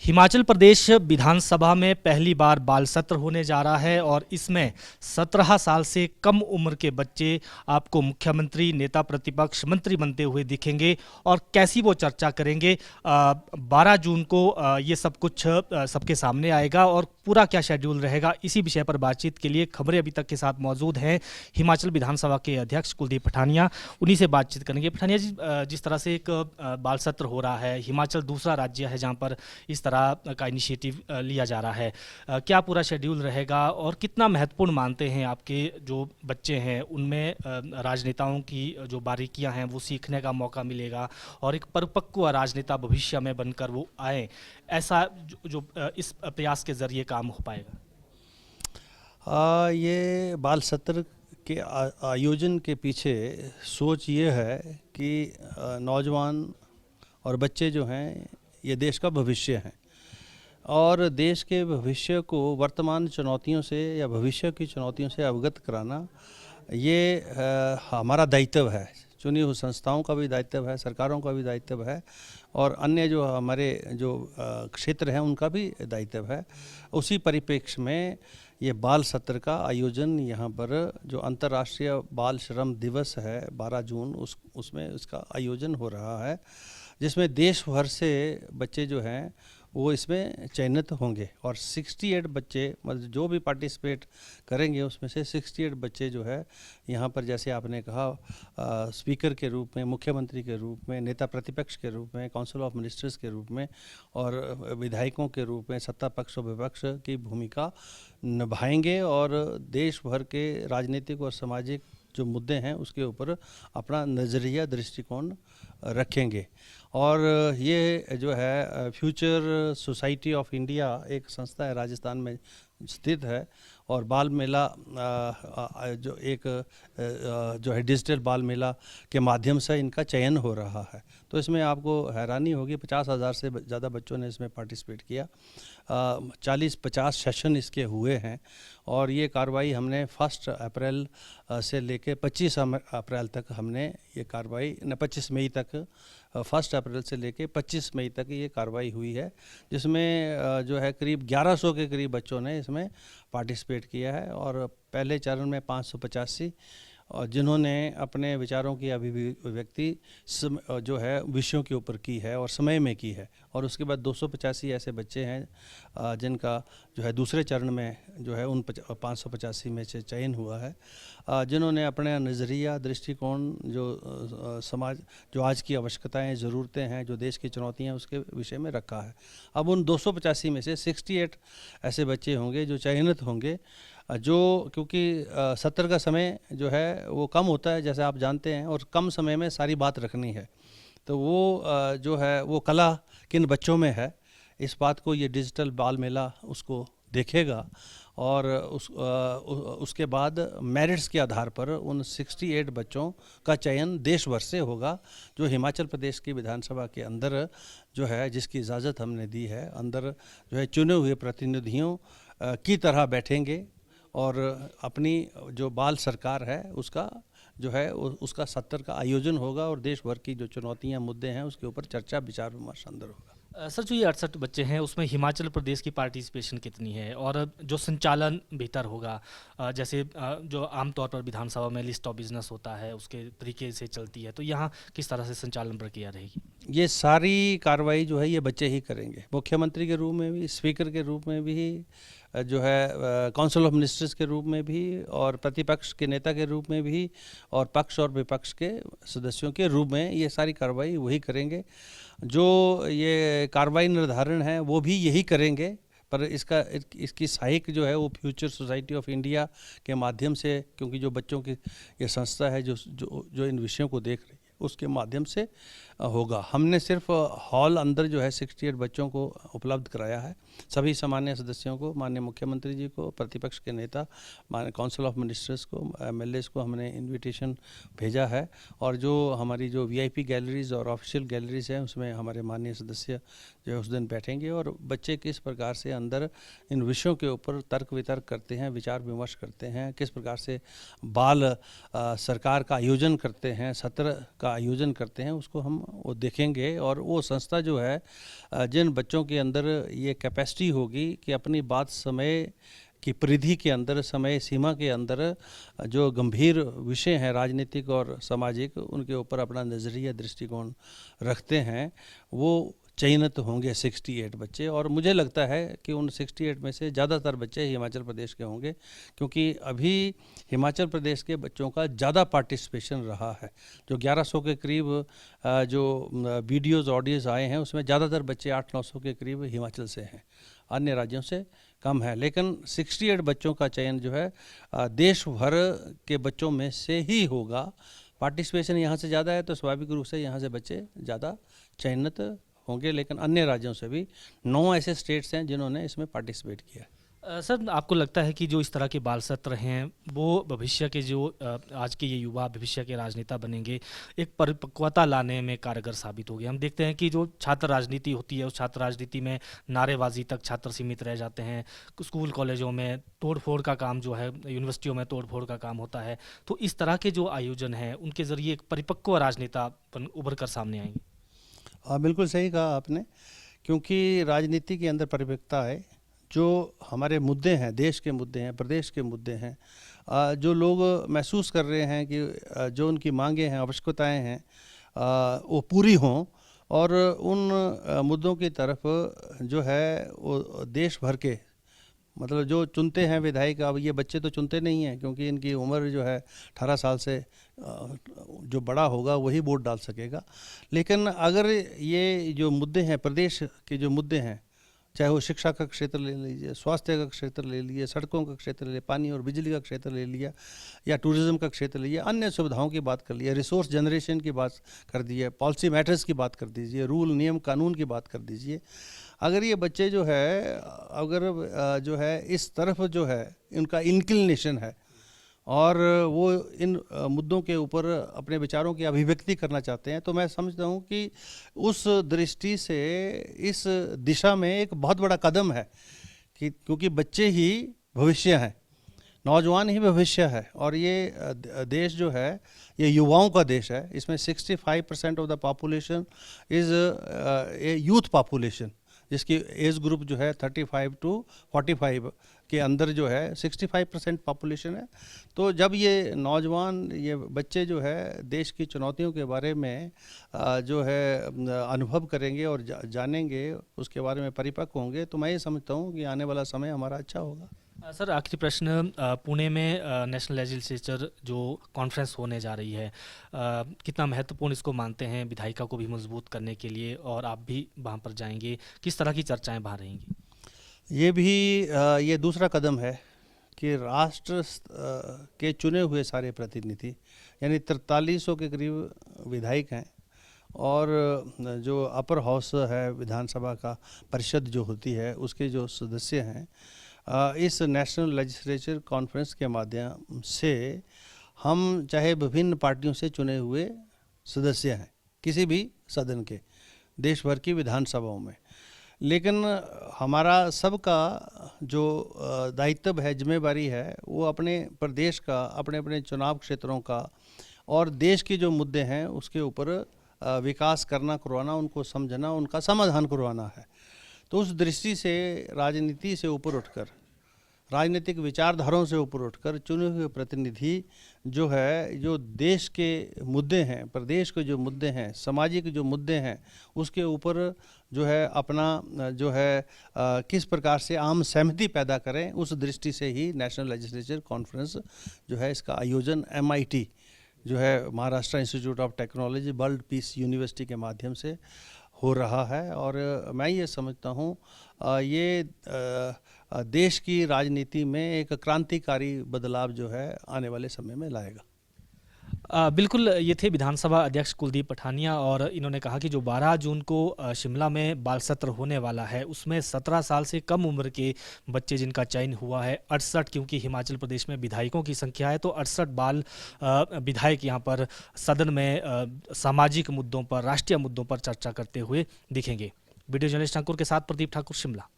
हिमाचल प्रदेश विधानसभा में पहली बार बाल सत्र होने जा रहा है और इसमें 17 साल से कम उम्र के बच्चे आपको मुख्यमंत्री, नेता प्रतिपक्ष, मंत्री बनते हुए दिखेंगे और कैसी वो चर्चा करेंगे। 12 जून को ये सब कुछ सबके सामने आएगा और पूरा क्या शेड्यूल रहेगा, इसी विषय पर बातचीत के लिए खबरें अभी तक के साथ मौजूद हैं हिमाचल विधानसभा के अध्यक्ष कुलदीप पठानिया। उन्हीं से बातचीत करेंगे। पठानिया जी, जिस तरह से एक बाल सत्र हो रहा है, हिमाचल दूसरा राज्य है जहाँ पर इस तरह का इनिशिएटिव लिया जा रहा है, क्या पूरा शेड्यूल रहेगा और कितना महत्वपूर्ण मानते हैं आपके जो बच्चे हैं उनमें राजनेताओं की जो बारीकियां हैं वो सीखने का मौका मिलेगा और एक परिपक्व राजनेता भविष्य में बनकर वो आए, ऐसा जो इस प्रयास के जरिए काम हो पाएगा? ये बाल सत्र के आयोजन के पीछे सोच ये है कि नौजवान और बच्चे जो हैं ये देश का भविष्य हैं और देश के भविष्य को वर्तमान चुनौतियों से या भविष्य की चुनौतियों से अवगत कराना ये हमारा दायित्व है। चुनी हुई संस्थाओं का भी दायित्व है, सरकारों का भी दायित्व है और अन्य जो हमारे जो क्षेत्र हैं उनका भी दायित्व है। उसी परिप्रेक्ष्य में ये बाल सत्र का आयोजन यहाँ पर जो अंतर्राष्ट्रीय बाल श्रम दिवस है 12 जून उसमें इसका आयोजन हो रहा है, जिसमें देश भर से बच्चे जो हैं वो इसमें चयनित होंगे और 68 बच्चे, मतलब जो भी पार्टिसिपेट करेंगे उसमें से 68 बच्चे जो है यहाँ पर, जैसे आपने कहा, स्पीकर के रूप में, मुख्यमंत्री के रूप में, नेता प्रतिपक्ष के रूप में, काउंसिल ऑफ मिनिस्टर्स के रूप में और विधायकों के रूप में सत्ता पक्ष और विपक्ष की भूमिका निभाएंगे और देश भर के राजनीतिक और सामाजिक जो मुद्दे हैं उसके ऊपर अपना नज़रिया, दृष्टिकोण रखेंगे। और ये जो है फ्यूचर सोसाइटी ऑफ इंडिया एक संस्था है, राजस्थान में स्थित है और बाल मेला जो एक जो है डिजिटल बाल मेला के माध्यम से इनका चयन हो रहा है। तो इसमें आपको हैरानी होगी, 50,000 से ज़्यादा बच्चों ने इसमें पार्टिसिपेट किया। 40-50 सेशन इसके हुए हैं और ये कार्रवाई हमने 1 अप्रैल से लेके 25 अप्रैल तक हमने ये कार्रवाई 25 मई तक 1 अप्रैल से लेके 25 मई तक ये कार्रवाई हुई है, जिसमें जो है करीब 1100 के करीब बच्चों ने इसमें पार्टिसिपेट किया है और पहले चरण में 585 और जिन्होंने अपने विचारों की अभिव्यक्ति जो है विषयों के ऊपर की है और समय में की है और उसके बाद 285 ऐसे बच्चे हैं जिनका जो है दूसरे चरण में जो है उन 585 में से चयन हुआ है, जिन्होंने अपने नज़रिया, दृष्टिकोण, जो समाज, जो आज की आवश्यकताएं, ज़रूरतें हैं, जो देश की चुनौतियां, उसके विषय में रखा है। अब उन 285 में से 68 ऐसे बच्चे होंगे जो चयनित होंगे, जो क्योंकि सत्र का समय जो है वो कम होता है जैसे आप जानते हैं और कम समय में सारी बात रखनी है, तो वो जो है वो कला किन बच्चों में है, इस बात को ये डिजिटल बाल मेला उसको देखेगा और उसके बाद मेरिट्स के आधार पर उन 68 बच्चों का चयन देश भर से होगा, जो हिमाचल प्रदेश की विधानसभा के अंदर जो है, जिसकी इजाज़त हमने दी है, अंदर जो है चुने हुए प्रतिनिधियों की तरह बैठेंगे और अपनी जो बाल सरकार है उसका जो है उसका सत्र का आयोजन होगा और देश भर की जो चुनौतियां, मुद्दे हैं उसके ऊपर चर्चा, विचार विमर्श अंदर होगा। सर, जो ये 68 बच्चे हैं उसमें हिमाचल प्रदेश की पार्टिसिपेशन कितनी है और जो संचालन बेहतर होगा, जैसे जो आमतौर पर विधानसभा में लिस्ट ऑफ बिजनेस होता है उसके तरीके से चलती है, तो यहाँ किस तरह से संचालन प्रक्रिया रहेगी? ये सारी कार्रवाई जो है ये बच्चे ही करेंगे, मुख्यमंत्री के रूप में भी, स्पीकर के रूप में भी, जो है काउंसिल ऑफ मिनिस्टर्स के रूप में भी और प्रतिपक्ष के नेता के रूप में भी और पक्ष और विपक्ष के सदस्यों के रूप में ये सारी कार्रवाई वही करेंगे। जो ये कार्रवाई निर्धारण है वो भी यही करेंगे, पर इसकी सहायक जो है वो फ्यूचर सोसाइटी ऑफ इंडिया के माध्यम से, क्योंकि जो बच्चों की ये संस्था है जो इन विषयों को देख रही है उसके माध्यम से होगा। हमने सिर्फ हॉल अंदर जो है 68 बच्चों को उपलब्ध कराया है, सभी सामान्य सदस्यों को, माननीय मुख्यमंत्री जी को, प्रतिपक्ष के नेता, माननीय काउंसिल ऑफ मिनिस्टर्स को, एमएलएस को हमने इनविटेशन भेजा है और जो हमारी जो वीआईपी गैलरीज और ऑफिशियल गैलरीज हैं उसमें हमारे माननीय सदस्य जो है उस दिन बैठेंगे और बच्चे किस प्रकार से अंदर इन विषयों के ऊपर तर्क वितर्क करते हैं, विचार विमर्श करते हैं, किस प्रकार से बाल सरकार का आयोजन करते हैं, सत्र का आयोजन करते हैं उसको हम वो देखेंगे। और वो संस्था जो है जिन बच्चों के अंदर ये कैपेसिटी होगी कि अपनी बात समय की परिधि के अंदर, समय सीमा के अंदर जो गंभीर विषय हैं राजनीतिक और सामाजिक, उनके ऊपर अपना नज़रिया दृष्टिकोण रखते हैं, वो चयनित होंगे 68 बच्चे। और मुझे लगता है कि उन 68 में से ज़्यादातर बच्चे हिमाचल प्रदेश के होंगे, क्योंकि अभी हिमाचल प्रदेश के बच्चों का ज़्यादा पार्टिसिपेशन रहा है। जो 1100 के करीब जो वीडियोज़ ऑडियोज़ आए हैं उसमें ज़्यादातर बच्चे 800-900 के करीब हिमाचल से हैं, अन्य राज्यों से कम है। लेकिन 68 बच्चों का चयन जो है देश भर के बच्चों में से ही होगा। पार्टिसिपेशन यहाँ से ज़्यादा है तो स्वाभाविक रूप से यहाँ से बच्चे ज़्यादा चयनित होंगे। लेकिन अन्य राज्यों से भी 9 ऐसे स्टेट्स हैं जिन्होंने इसमें पार्टिसिपेट किया है। सर, आपको लगता है कि जो इस तरह के बाल सत्र हैं वो भविष्य के जो आज के ये युवा भविष्य के राजनेता बनेंगे, एक परिपक्वता लाने में कारगर साबित होगी? हम देखते हैं कि जो छात्र राजनीति होती है उस छात्र राजनीति में नारेबाजी तक छात्र सीमित रह जाते हैं। स्कूल कॉलेजों में तोड़फोड़ का काम जो है, यूनिवर्सिटियों में तोड़फोड़ का काम होता है। तो इस तरह के जो आयोजन हैं उनके ज़रिए एक परिपक्व राजनेता उभर कर सामने आएंगे। बिल्कुल सही कहा आपने, क्योंकि राजनीति के अंदर परिपक्वता है। जो हमारे मुद्दे हैं, देश के मुद्दे हैं, प्रदेश के मुद्दे हैं, जो लोग महसूस कर रहे हैं कि जो उनकी मांगें हैं, आवश्यकताएं हैं, वो पूरी हों, और उन मुद्दों की तरफ जो है वो देश भर के, मतलब जो चुनते हैं विधायक, अब ये बच्चे तो चुनते नहीं हैं क्योंकि इनकी उम्र जो है 18 साल से जो बड़ा होगा वही वोट डाल सकेगा। लेकिन अगर ये जो मुद्दे हैं, प्रदेश के जो मुद्दे हैं, चाहे वो शिक्षा का क्षेत्र ले लीजिए, स्वास्थ्य का क्षेत्र ले लीजिए, सड़कों का क्षेत्र ले लीजिए, पानी और बिजली का क्षेत्र ले लिया, या टूरिज़्म का क्षेत्र ले लिया, अन्य सुविधाओं की बात कर लिया, रिसोर्स जनरेशन की बात कर दी है, पॉलिसी मैटर्स की बात कर दीजिए, रूल नियम कानून की बात कर दीजिए। अगर ये बच्चे जो है, अगर जो है इस तरफ जो है इनका इंक्लिनेशन है और वो इन मुद्दों के ऊपर अपने विचारों की अभिव्यक्ति करना चाहते हैं, तो मैं समझता हूँ कि उस दृष्टि से इस दिशा में एक बहुत बड़ा कदम है कि क्योंकि बच्चे ही भविष्य हैं, नौजवान ही भविष्य है। और ये देश जो है ये युवाओं का देश है। इसमें 65% of the population is a youth population, जिसकी एज ग्रुप जो है 35 to 45 के अंदर जो है 65% पॉपुलेशन है। तो जब ये नौजवान, ये बच्चे जो है देश की चुनौतियों के बारे में जो है अनुभव करेंगे और जानेंगे, उसके बारे में परिपक्व होंगे, तो मैं ये समझता हूँ कि आने वाला समय हमारा अच्छा होगा। सर, आखिरी प्रश्न, पुणे में नेशनल लेजिस्लेचर जो कॉन्फ्रेंस होने जा रही है, कितना महत्वपूर्ण इसको मानते हैं विधायिका को भी मजबूत करने के लिए, और आप भी वहाँ पर जाएंगे, किस तरह की चर्चाएं वहाँ रहेंगी? ये भी ये दूसरा कदम है कि राष्ट्र के चुने हुए सारे प्रतिनिधि, यानी 4300 के करीब विधायक हैं, और जो अपर हाउस है विधानसभा का परिषद जो होती है उसके जो सदस्य हैं, इस नेशनल लेजिस्लेचर कॉन्फ्रेंस के माध्यम से हम चाहे विभिन्न पार्टियों से चुने हुए सदस्य हैं किसी भी सदन के, देश भर की विधानसभाओं में, लेकिन हमारा सबका जो दायित्व है, जिम्मेवारी है, वो अपने प्रदेश का, अपने अपने चुनाव क्षेत्रों का और देश के जो मुद्दे हैं उसके ऊपर विकास करवाना, उनको समझना, उनका समाधान करवाना है। तो उस दृष्टि से राजनीति से ऊपर उठकर, राजनीतिक विचारधाराओं से ऊपर उठकर चुने हुए प्रतिनिधि जो है, जो देश के मुद्दे हैं, प्रदेश के जो मुद्दे हैं, सामाजिक जो मुद्दे हैं, उसके ऊपर जो है अपना जो है किस प्रकार से आम सहमति पैदा करें, उस दृष्टि से ही नेशनल लेजिस्लेचर कॉन्फ्रेंस जो है इसका आयोजन MIT जो है Maharashtra institute of technology, world peace university के माध्यम से हो रहा है। और मैं ये समझता हूँ ये देश की राजनीति में एक क्रांतिकारी बदलाव जो है आने वाले समय में लाएगा। बिल्कुल, ये थे विधानसभा अध्यक्ष कुलदीप पठानिया, और इन्होंने कहा कि जो 12 जून को शिमला में बाल सत्र होने वाला है उसमें 17 साल से कम उम्र के बच्चे जिनका चयन हुआ है 68, क्योंकि हिमाचल प्रदेश में विधायकों की संख्या है तो 68 बाल विधायक यहाँ पर सदन में सामाजिक मुद्दों पर, राष्ट्रीय मुद्दों पर चर्चा करते हुए दिखेंगे। वीडियो जर्नलिस्ट अंकुर के साथ प्रदीप ठाकुर, शिमला।